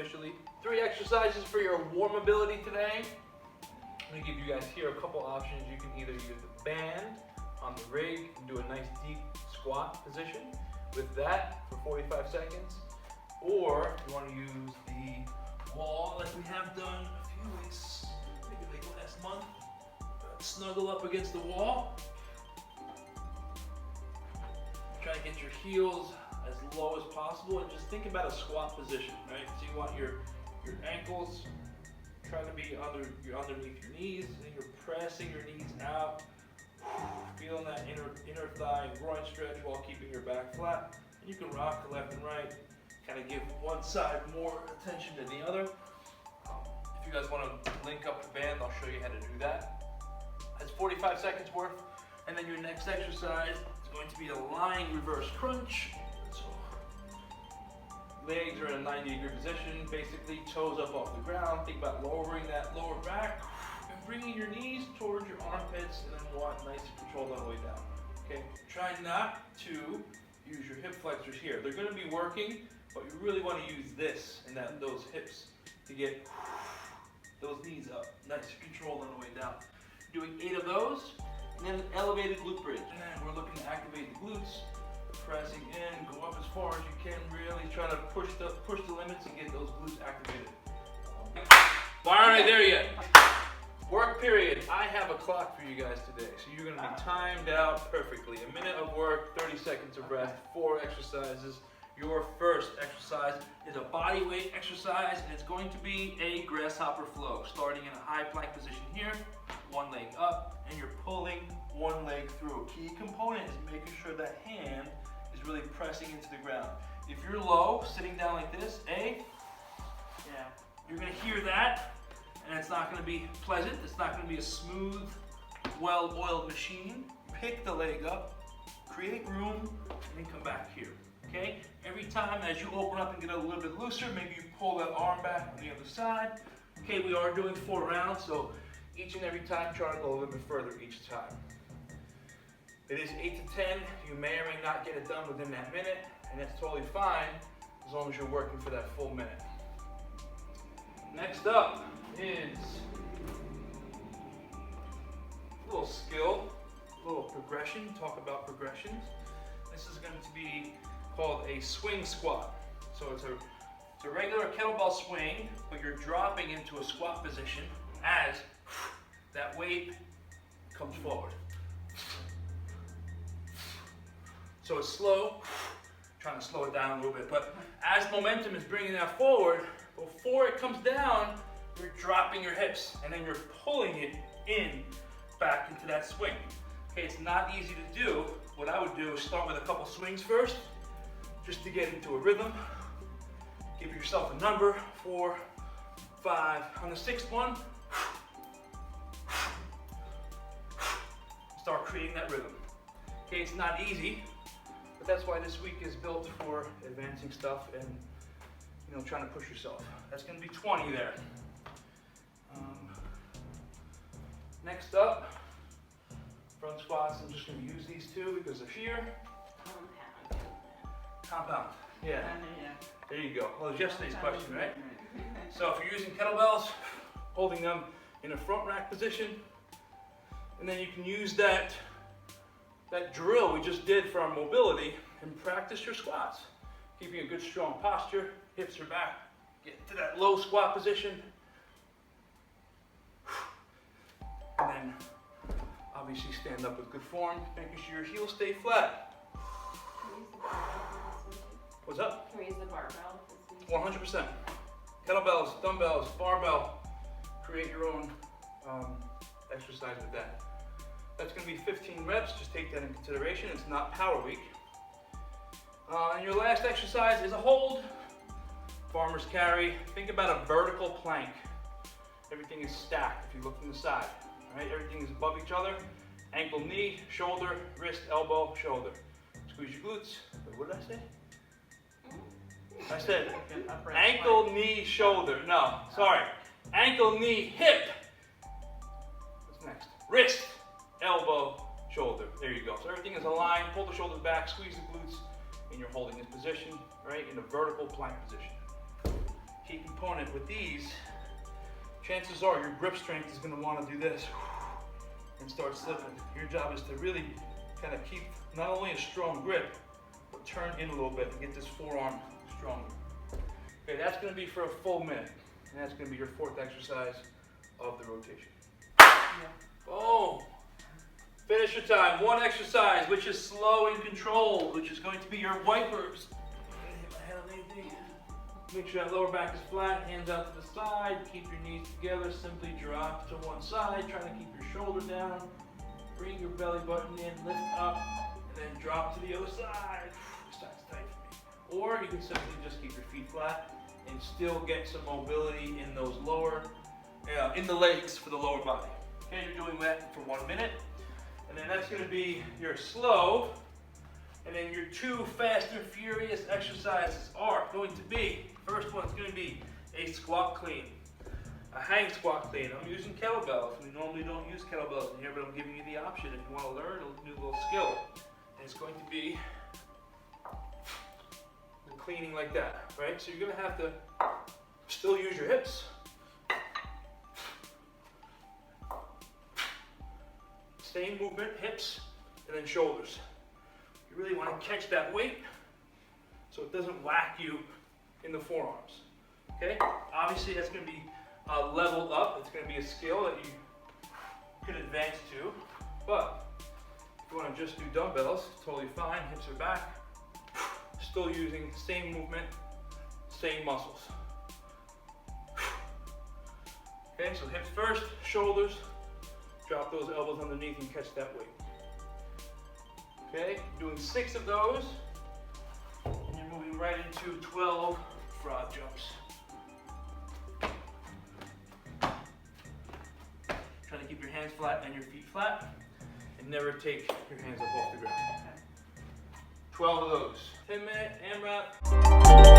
officially. 3 exercises for your warm ability today. I'm gonna give you guys here a couple options. You can either use the band on the rig and do a nice deep squat position with that for 45 seconds. Or you wanna use the wall like we have done a few weeks, maybe like last month. Snuggle up against the wall. Try to get your heels as low as possible and just think about a squat position, right? So you want your ankles trying to be underneath your knees, and you're pressing your knees out, feeling that inner thigh and groin stretch while keeping your back flat. And you can rock to left and right, kind of give one side more attention than the other. If you guys want to link up the band, I'll show you how to do that. That's 45 seconds worth. And then your next exercise is going to be a lying reverse crunch. So legs are in a 90-degree position, basically toes up off the ground. Think about lowering that lower back and bringing your knees towards your armpits, and then want nice and controlled all the way down. Okay, try not to use your hip flexors here. They're going to be working, but you really want to use this and those hips to get those knees up, nice and controlled on the way down. Doing 8 of those, and then an elevated glute bridge. And we're looking to activate the glutes, pressing in, go up as far as you can, really try to push the limits and get those glutes activated. Why aren't I there yet? Work period. I have a clock for you guys today, so you're gonna be timed out perfectly. A minute of work, 30 seconds of rest, 4 exercises. Your first exercise is a body weight exercise, and it's going to be a grasshopper flow, starting in a high plank position here, one leg up, and you're pulling one leg through. Key component is making sure that hand is really pressing into the ground. If you're low, sitting down like this, you're gonna hear that, and it's not gonna be pleasant. It's not gonna be a smooth, well-oiled machine. Pick the leg up, create room, and then come back here. Okay? Every time as you open up and get a little bit looser, maybe you pull that arm back on the other side. Okay, we are doing 4 rounds, so each and every time try to go a little bit further each time. It is 8 to 10. You may or may not get it done within that minute, and that's totally fine as long as you're working for that full minute. Next up is a little skill, a little progression. Talk about progressions. This is going to be called a swing squat. So it's a regular kettlebell swing, but you're dropping into a squat position as that weight comes forward. So it's slow, trying to slow it down a little bit, but as momentum is bringing that forward, before it comes down, you're dropping your hips, and then you're pulling it in back into that swing. Okay, it's not easy to do. What I would do is start with a couple swings first, just to get into a rhythm. Give yourself a number, 4, 5. On the 6th one, start creating that rhythm. Okay, it's not easy, but that's why this week is built for advancing stuff and trying to push yourself. That's going to be 20 there. Next up, front squats. I'm just going to use these 2 because of here. Compound. Yeah. There you go. Well, it was yesterday's question, right? So if you're using kettlebells, holding them in a front rack position, and then you can use that drill we just did for our mobility and practice your squats. Keeping a good strong posture, hips are back, get into that low squat position, and then obviously stand up with good form, making sure your heels stay flat. What's up? Can we use the barbell? 100%. Kettlebells, dumbbells, barbell. Create your own exercise with that. That's going to be 15 reps. Just take that in consideration. It's not power week. And your last exercise is a hold. Farmer's carry. Think about a vertical plank. Everything is stacked if you look from the side. All right? Everything is above each other. Ankle, knee, shoulder, wrist, elbow, shoulder. Squeeze your glutes. Wait, what did I say? I said ankle, knee, shoulder. No, sorry. Ankle, knee, hip. What's next? Wrist, elbow, shoulder. There you go. So everything is aligned. Pull the shoulders back, squeeze the glutes, and you're holding this position, right, in a vertical plank position. key component with these, chances are your grip strength is going to want to do this and start slipping. Your job is to really kind of keep not only a strong grip, but turn in a little bit and get this forearm stronger. Okay, that's going to be for a full minute. And that's going to be your fourth exercise of the rotation. Boom. Finish your time. One exercise, which is slow and controlled, which is going to be your wipers. Make sure that lower back is flat, hands out to the side, keep your knees together, simply drop to one side, trying to keep your shoulder down, bring your belly button in, lift up, and then drop to the other side. This side's tight for me. Or you can simply just keep your feet flat and still get some mobility in those lower, in the legs for the lower body. Okay, you're doing that for 1 minute, and then that's going to be your slow. And then your two fast and furious exercises are going to be, first one's going to be a squat clean, a hang squat clean. I'm using kettlebells. We normally don't use kettlebells in here, but I'm giving you the option if you want to learn a new little skill. And it's going to be cleaning like that, right? So you're going to have to still use your hips. Same movement, hips, and then shoulders. You really want to catch that weight so it doesn't whack you in the forearms. Okay? Obviously that's going to be leveled up. It's going to be a skill that you can advance to. But if you want to just do dumbbells, totally fine. Hips are back. Still using same movement, same muscles. Okay, so hips first, shoulders. Drop those elbows underneath and catch that weight. Okay, doing 6 of those, and you're moving right into 12 frog jumps. Trying to keep your hands flat and your feet flat, and never take your hands up off the ground. 12 of those. 10-minute AMRAP.